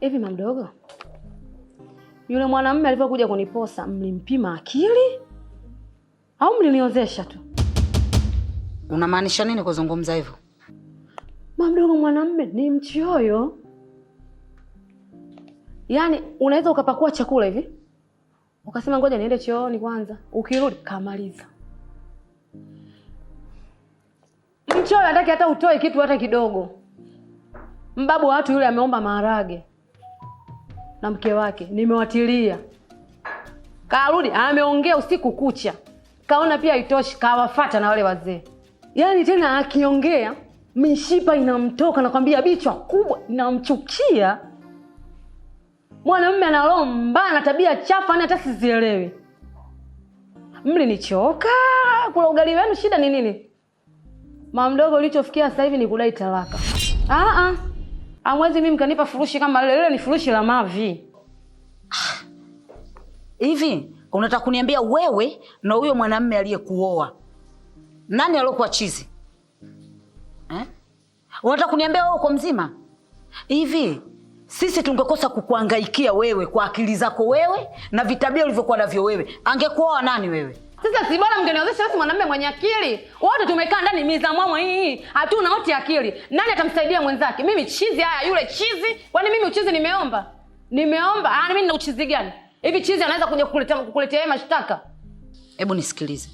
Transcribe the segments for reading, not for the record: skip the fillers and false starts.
Hivi mamdogo, yule mwanamume alipokuja kuniposa mlimpima akili au mliniozesha tu? Unamaanisha nini kuzungumza hivyo? Mamdogo, mwanamume ni mchoyo. Yaani unaweza ukapakua chakula hivi ukasema ngoja niende chooni kwanza, ukirudi kamaliza. Mchoyo hataki hata utoe kitu hata kidogo. Mbabu watu yule ameomba maharage na mke wake, nimewatilia. Karudi ameongea usiku kucha. Kaona pia haitoshi, kawafuata na wale wazee. Yaani tena akiongea mishipa inamtoka, nakwambia bichwa kubwa inamchukia. Mwanamume ana roho mbaya na tabia chafu, hata sizielewi. Mlinichoka kula ugali wenu, shida ni nini? Mama mdogo, ulichofikia sasa hivi ni kudai talaka. Amwezi mimi mkanipa furushi kama lile ni furushi la mavi. Hivi unataka kuniambia wewe na huyo mwanamume aliyekuoa nani aliyokuwa chizi? Unataka kuniambia wewe uko mzima? Hivi sisi tungekosa kukuhangaikia wewe kwa akili zako wewe na vitabia ulivyokuwa navyo wewe, angekuoa nani wewe? Sasa si bora mngeniozesha basi mwanamume mwenye akili. Wote tumekaa ndani mizamwamo hii, hatuna wote akili. Nani atamsaidia mwenzake? Mimi chizi, haya yule chizi. Kwani mimi uchizi nimeomba? Mimi nina uchizi gani? Hivi chizi anaweza kuja kukuletea yeye mashtaka? Hebu nisikilize.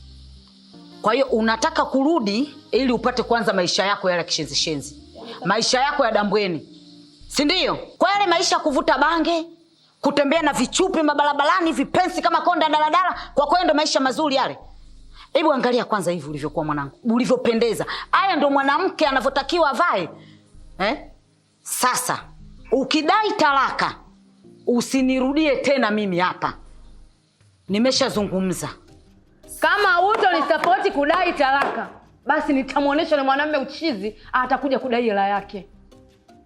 Kwa hiyo unataka kurudi ili upate kwanza maisha yako yale kishenzi. Maisha yako ya dambweni. Si ndio? Kwa yale maisha kuvuta bange, kutembea na vichupi mabarabarani, vipensi kama konda daladala, kwa kweli ndo maisha mazuri yale. Hebu angalia kwanza hivi ulivyokuwa mwanangu, ulivyopendeza. Haya ndo mwanamke anavyotakiwa avae. Sasa ukidai talaka usinirudie tena mimi hapa. Nimeshazungumza. Kama uto ni support kudai talaka, basi nitamuonesha yule mwanamume uchizi, atakuja kudai hela yake.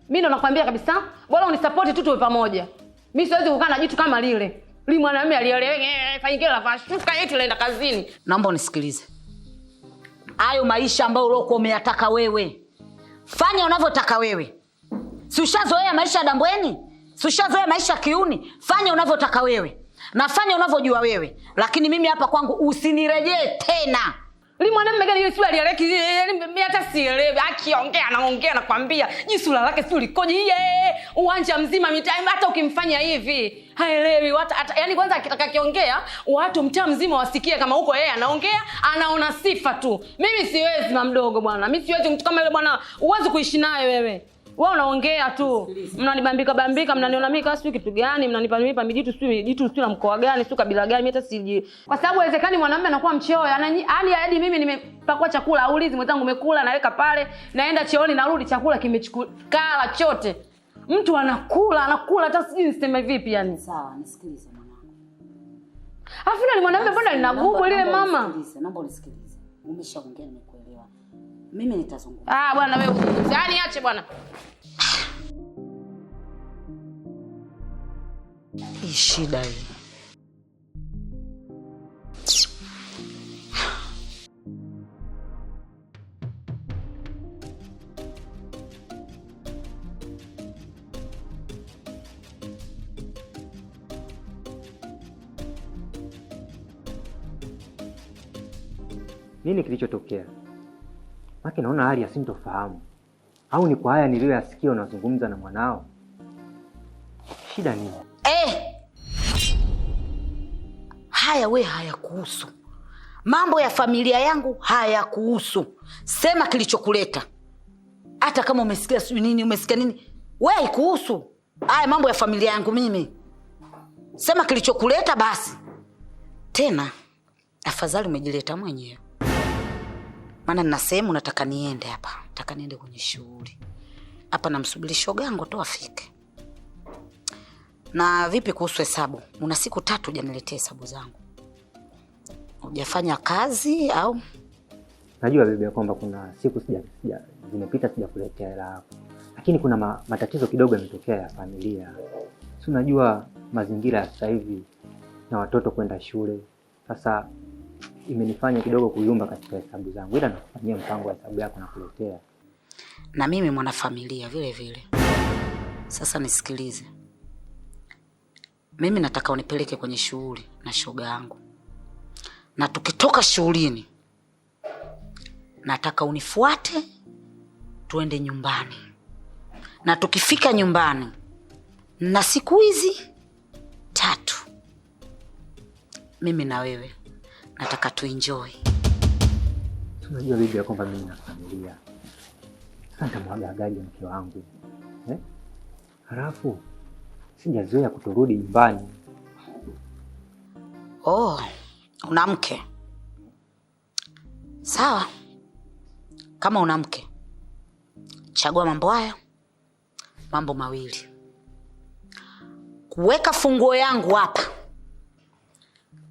Mimi ndo nakwambia kabisa, bora unisupport tu tuwe pamoja. Mimi siwezi kukaa na jitu kama lile. Yule mwanamume alieleweke, fanyike la vashuka yetu laenda kazini. Naomba unisikilize. Hayo maisha ambayo uliokuwa umeyataka wewe, fanya unavyotaka wewe. Si ushazoea maisha ya dambweni? Si ushazoea maisha ya kiuni? Fanya unavyotaka wewe. Na fanya unavyojua wewe. Lakini mimi hapa kwangu usinirejee tena. Yule mwanamume gani yule sura alieleki, mimi hata sielewi. Akiongea anaongea nakwambia, jisura lake si likoje uwanja mzima mitaa, hata ukimfanya hivi haelewi hata yani kwanza akitaka kiongea watu mtaa mzima wasikie kama huko yeye anaongea, anaona sifa tu. Mimi siwezi na mdogo bwana. Mimi siwezi mtu kama yule bwana, uwezi kuishi naye wewe. Wewe unaongea tu. Mnanibambika, mnaniona mimi kama sio kitu gani, mnanipa mijitu sio na mkoa gani, sio kabila gani, mimi hata siji. Kwa sababu haiwezekani mwanamume anakuwa mchoyo. Hadi mimi nimepakwa chakula, aulizi mwenzangu umekula, naweka pale, naenda chooni narudi chakula kimechukula chote. Mtu anakula hata siji niseme vipi yani. Sawa, nisikilize mwanangu. Afuna ni mwanamume mbona linagubu lile mama? Naomba unisikilize. Umeshaongea nimekuelewa. Mimi nitazungumza. Bwana wewe, yani ache bwana. Hii shida hii. Nini kilichotokea? Maki naona hali ya sintofahamu. Au ni kwa haya niliyoyasikia unazungumza na mwanao? Shida nini? Haya we hayakuhusu. Mambo ya familia yangu hayakuhusu. Sema kilichokuleta. Hata kama umesikia umesikia nini, we haikuhusu. Haya mambo ya familia yangu mimi. Sema kilichokuleta basi. Tena afadhali umejileta mwenyewe. Maana nina sehemu nataka niende hapa. Nataka niende kwenye shughuli. Hapa namsubiri shogangu tu afike. Na vipi kuhusu hesabu? Una siku 3 hujaniletea hesabu zangu. Hujafanya kazi au? Najua bibi kwamba kuna siku zimepita sijakuletea hela hapo. Lakini kuna matatizo kidogo yametokea ya familia. Si unajua mazingira sasa hivi na watoto kwenda shule. Sasa imenifanya kidogo kuyumba katika hesabu zangu. Ila nakufanyia mpango wa hesabu yako na kuletea. Na mimi mwana familia vile vile. Sasa nisikilize. Mimi nataka unipeleke kwenye shughuli na shoga yangu, na tukitoka shughulini nataka unifuate tuende nyumbani, na tukifika nyumbani na siku hizi 3 mimi na wewe nataka tuenjoy. Unajua bibi kwamba mimi na familia. Sasa nitamwagagaje mke wangu? Halafu sijazoea kutorudi nyumbani. Oh, una mke? Sawa. Kama una mke, chagua mambo haya. Mambo mawili. Kuweka funguo yangu hapa,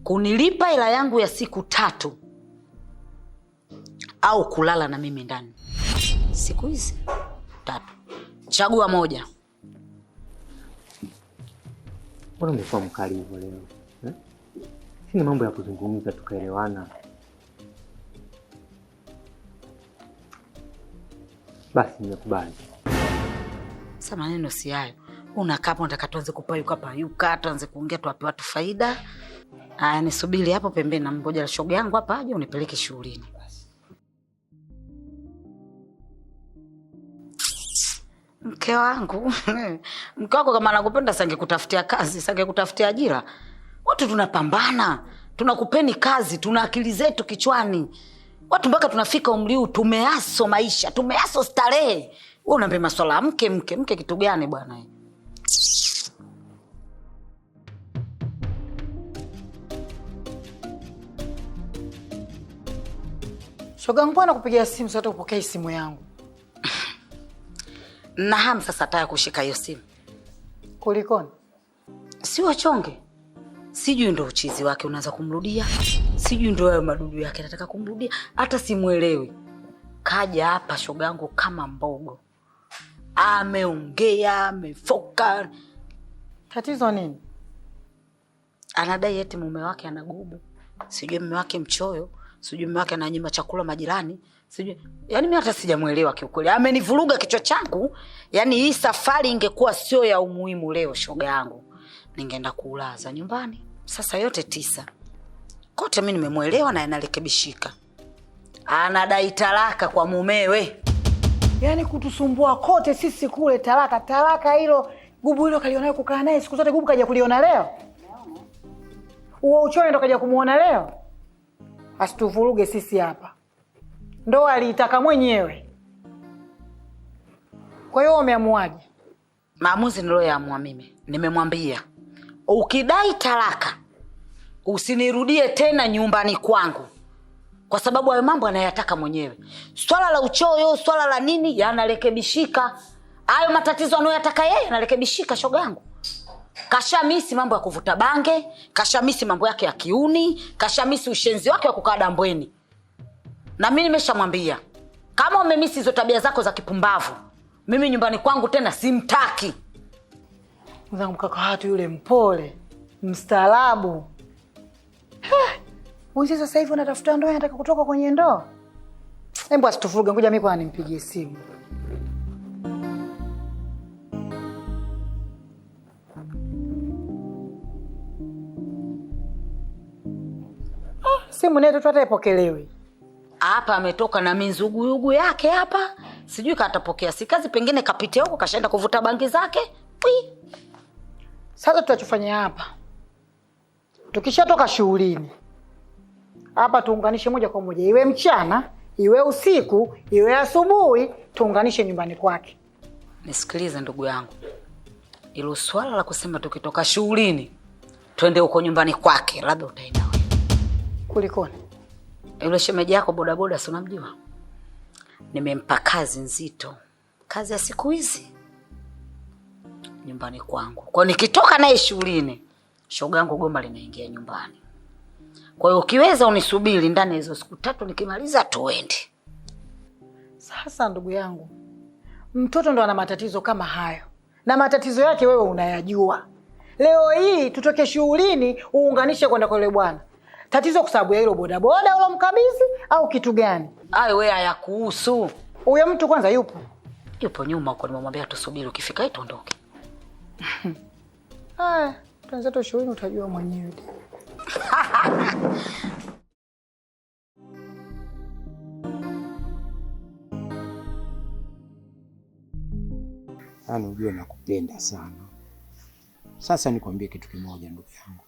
kunilipa hela yangu ya siku 3, au kulala na mimi ndani siku hizi 3. Chagua moja. Mbona umekuwa mkali hivyo leo? Sina mambo ya kuzungumza tukaelewana. Basi nimekubali. Sasa maneno si hayo. Unakaa hapo unataka tuanze kupayuka, tuanze kuongea tuwape watu faida. Aya, nisubiri hapo pembeni na mboja shoga yangu hapa aje unipeleke shughulini. Mke wangu. Mke wako kama anakupenda sangekutafutia kazi, sangekutafutia ajira. Watu tunapambana, tunakupeni kazi, tuna akili zetu kichwani. Watu mpaka tunafika umri huu tumeaso maisha, tumeaso starehe. Wewe unaambia masuala ya mke kitu gani bwana? Shoga yangu bwana kupigia simu sasa upokee simu yangu. Na hamu sasa nataka kushika hiyo simu. Kulikoni? Sio chonge. Sijui ndo uchizi wake unaanza kumrudia. Sijui ndo hayo madudu yake nataka kumrudia. Hata simuelewi. Kaja hapa shoga yangu kama mbogo. Ameongea, amefoka. Tatizo nini? Anadai eti mume wake anagubu. Sijui mume wake mchoyo. Sijui mume wake ananyima chakula majirani. Sijui. Yaani mimi hata sijamuelewa kiukweli. Amenivuruga kichwa changu. Yaani hii safari ingekuwa sio ya umuhimu leo shoga yangu, ningeenda kuulaza nyumbani. Sasa yote 9. Kote mimi nimemuelewa na anarekebishika. Anadai talaka kwa mumewe. Yaani kutusumbua kote sisi kule talaka hilo gubu hilo kalionayo kukaa naye siku zote gubu kaja kuliona leo. Uo uchoyo ndo kaja kumuona leo. Asituvuruge sisi hapa. Ndoa aliitaka mwenyewe. Kwa hiyo umeamuaje? Maamuzi niloyaamua mimi. Nimemwambia ukidai talaka usinirudie tena nyumbani kwangu. Kwa sababu hayo mambo anayataka mwenyewe. Swala la uchoyo, swala la nini yanarekebishika. Hayo matatizo anayoyataka yeye yanarekebishika shoga yangu. Kashamisi mambo ya kuvuta bange, kashamisi mambo yake ya kiuni, kashamisi ushenzi wake wa kukaa dambweni. Na mimi nimeshamwambia, kama umemisi hizo tabia zako za kipumbavu, mimi nyumbani kwangu tena simtaki. Mzangu mkaka hatu yule mpole, mstaarabu. Wewe sasa hivi unatafuta ndoa, unataka kutoka kwenye ndoa? Hebu asituvuruge, ngoja mimi kwa nimpigie simu. Simu neto tu ataipokelewi. Hapa ametoka na minzuguyugu yake hapa. Sijui katapokea si kazi, pengine kapitia huko kashaenda kuvuta bangi zake. Sasa tutachofanya hapa, tukishatoka shughulini hapa tuunganishe moja kwa moja, iwe mchana, iwe usiku, iwe asubuhi, tuunganishe nyumbani kwake. Nisikilize ndugu yangu. Ilo swala la kusema tukitoka shughulini twende huko nyumbani kwake, labda utaenda wewe. Kulikoni? Yule shemeji yako bodaboda si unamjua? Nimempa kazi nzito. Kazi ya siku hizi nyumbani kwangu. Kwa nikitoka naye shughulini, shoga yangu goma linaingia nyumbani. Kwa hiyo ukiweza unisubiri ndani hizo siku 3 nikimaliza tuende. Sasa ndugu yangu, mtoto ndo ana matatizo kama hayo. Na matatizo yake wewe unayajua. Leo hii tutoke shughulini uunganishe kwenda kwa yule bwana. Tatizo kwa sababu ya hilo bodaboda ule mkabidhi au kitu gani? Hayo wewe hayakuhusu. Huyo mtu kwanza yupo. Yupo nyuma huko, nimemwambia tusubiri ukifika hii tuondoke. Haya, Tuanze shuleni utajua mwenyewe. Yaani ujue nakupenda sana. Sasa nikwambie kitu kimoja ndugu yangu.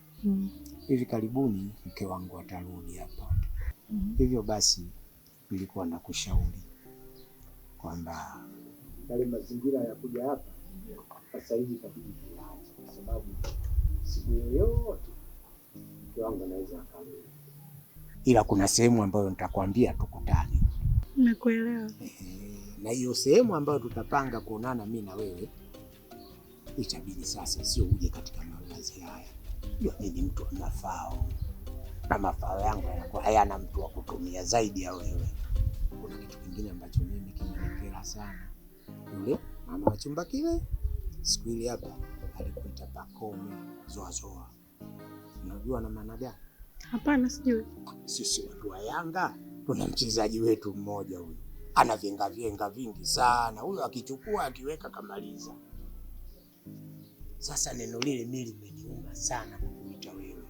Hivi karibuni mke wangu atarudi hapa. Hivyo basi nilikuwa nakushauri kwamba yale mazingira ya kuja hapa sasa hivi itabidi tuache, kwa sababu siku yoyote mke wangu anaweza akarudi. Ila kuna sehemu ambayo nitakwambia tukutane. Nimekuelewa. Na hiyo sehemu ambayo tutapanga kuonana mimi na wewe itabidi sasa sio uje katika mavazi haya. Jua mimi mtu wa mafao. Na mafao yangu yanakuwa hayana mtu wa kutumia zaidi ya wewe. Kuna kitu kingine ambacho mimi kimenikera sana. Yule mama wa chumba kile siku ile hapa alikuita Pakome zoa zoa. Unajua na maana gani? Hapana, sijui. Sisi watu wa Yanga tuna mchezaji wetu mmoja huyu. Ana vyenga vingi sana. Huyo akichukua akiweka kamaliza. Sasa neno lile mimi limeniuma sana kukuita wewe.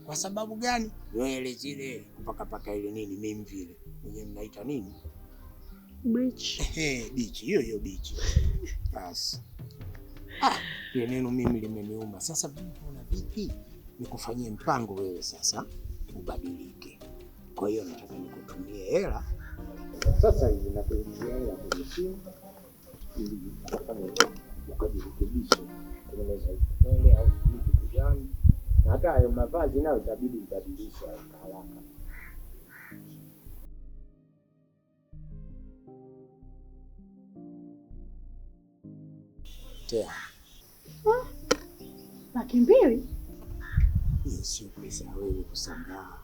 Kwa sababu gani? Nywele zile kupaka ile nini mimi vile. Mwenye mnaita nini? Beach. Beach, hiyo beach. Basi. Ile neno mimi limeniuma. Sasa mbona vipi? Nikufanyie mpango wewe sasa ubadilike. Kwa hiyo nataka nikutumie hela. Sasa hivi nakuletea hela kwenye simu ili ufanye ukajirekebishe. Unaweza kufanya au kitu gani? Na hata hayo mavazi nayo itabidi ubadilishe haraka. Tea. 200,000? Hiyo sio pesa wewe kusambaa.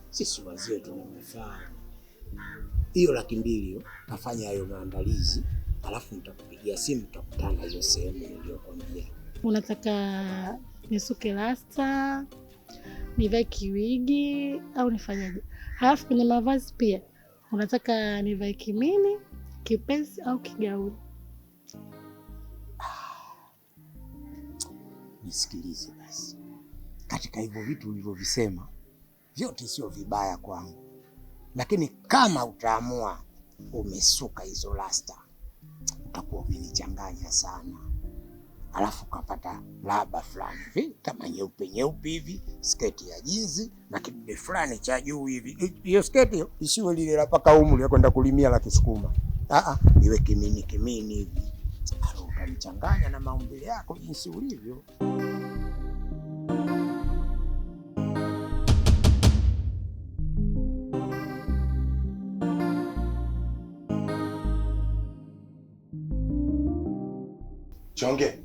Sisi wazee tunamefaa. Hiyo 200,000 hiyo nafanya hayo maandalizi, alafu nitakupigia simu tutakutana hiyo sehemu niliyokuambia. Unataka nisuke rasta, nivae kiwigi au nifanyaje? Halafu kwenye mavazi pia unataka nivae kimini, kipensi au kigauni? Nisikilize basi. Katika hivyo vitu ulivyovisema vyote sio vibaya kwangu. Lakini kama utaamua umesuka hizo rasta, utakuwa umenichanganya sana. Alafu kapata laba fulani hivi kama nyeupe hivi, sketi ya jinzi na kidude fulani cha juu hivi. Hiyo sketi isiwe lile la paka humu ya kwenda kulimia la Kisukuma. Iwe kimini hivi. Utanichanganya na maumbile yako jinsi ulivyo. Chonge.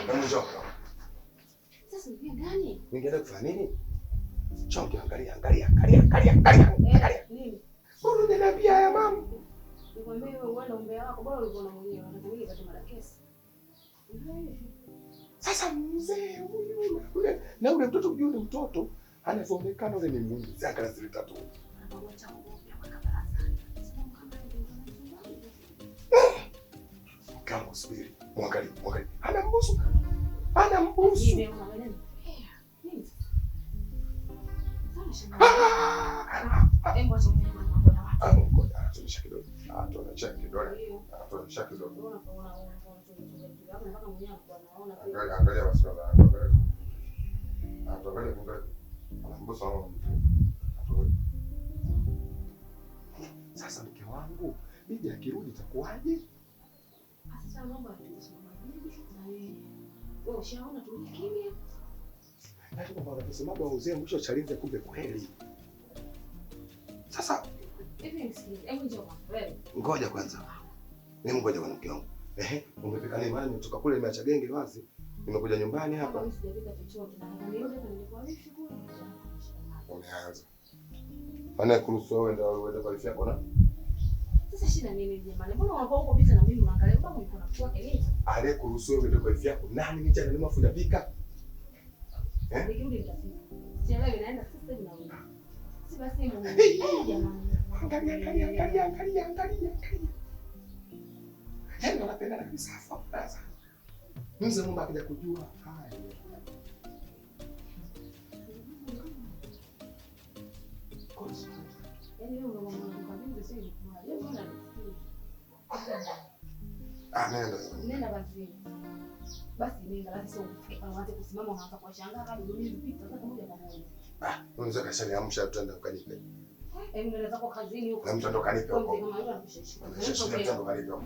Kama njoo. Sasa ni gani? Ningeenda kufanya nini? Chonge, angalia. Nini? Mbona unaniambia haya mama? Nikwambia wewe uone umbea wako bora ulivyoona mwenyewe. Anatamani kupata madakesi. Sasa mzee huyu na ule mtoto ujue mtoto anaonekana ule ni Mungu. Zaka na zile tatu. Kama subiri. Mwangalie. Anambusu. Tuonyesha kidogo. Tuonyesha kidogo. Angalia basi kwanza. Angalia. Anambusu wangu. Sasa mke wangu, bibi akirudi itakuwaje? Sasa mambo yatasimama vipi na wewe ushaona tu kimya. Hata kama unaposemaga uzee mwisho chalinze kumbe kweli. Sasa hivi msikilize, hebu njoo wewe. Ngoja kwanza. Mimi ngoja mwanamke wangu. Umepika nini? Maana nimetoka kule nimeacha genge wazi. Nimekuja nyumbani hapa. Mimi sijapika chochote na niende na nikualisha kule. Umeanza. Ana kuruhusu wewe ndio uende kwa yako na? Sasa shida nini jamani? Mbona unakuwa huko pita na mimi unaangalia kama uko na kwa kelele? Ale kuruhusu wewe ndio kwa yako. Nani mimi jana nimefuja pika? Nikirudi nitafika. Sielewi naenda sasa hivi na wewe. Si basi Mungu. Jamani. Angalia. Hendo napenda na kisafa sasa. Mzee Mumba akija kujua haya. Nenda basi. Basi nenda basi uanze kusimama unaanza kuwashangaa kama dunia ipita hata moja kwa moja. Unaweza kashaniamsha tutaenda ukanipe. Nenda zako kazini huko. Na mtu ndo kanipe huko. Kama hiyo anashishika. Mtu ndo kanipe huko.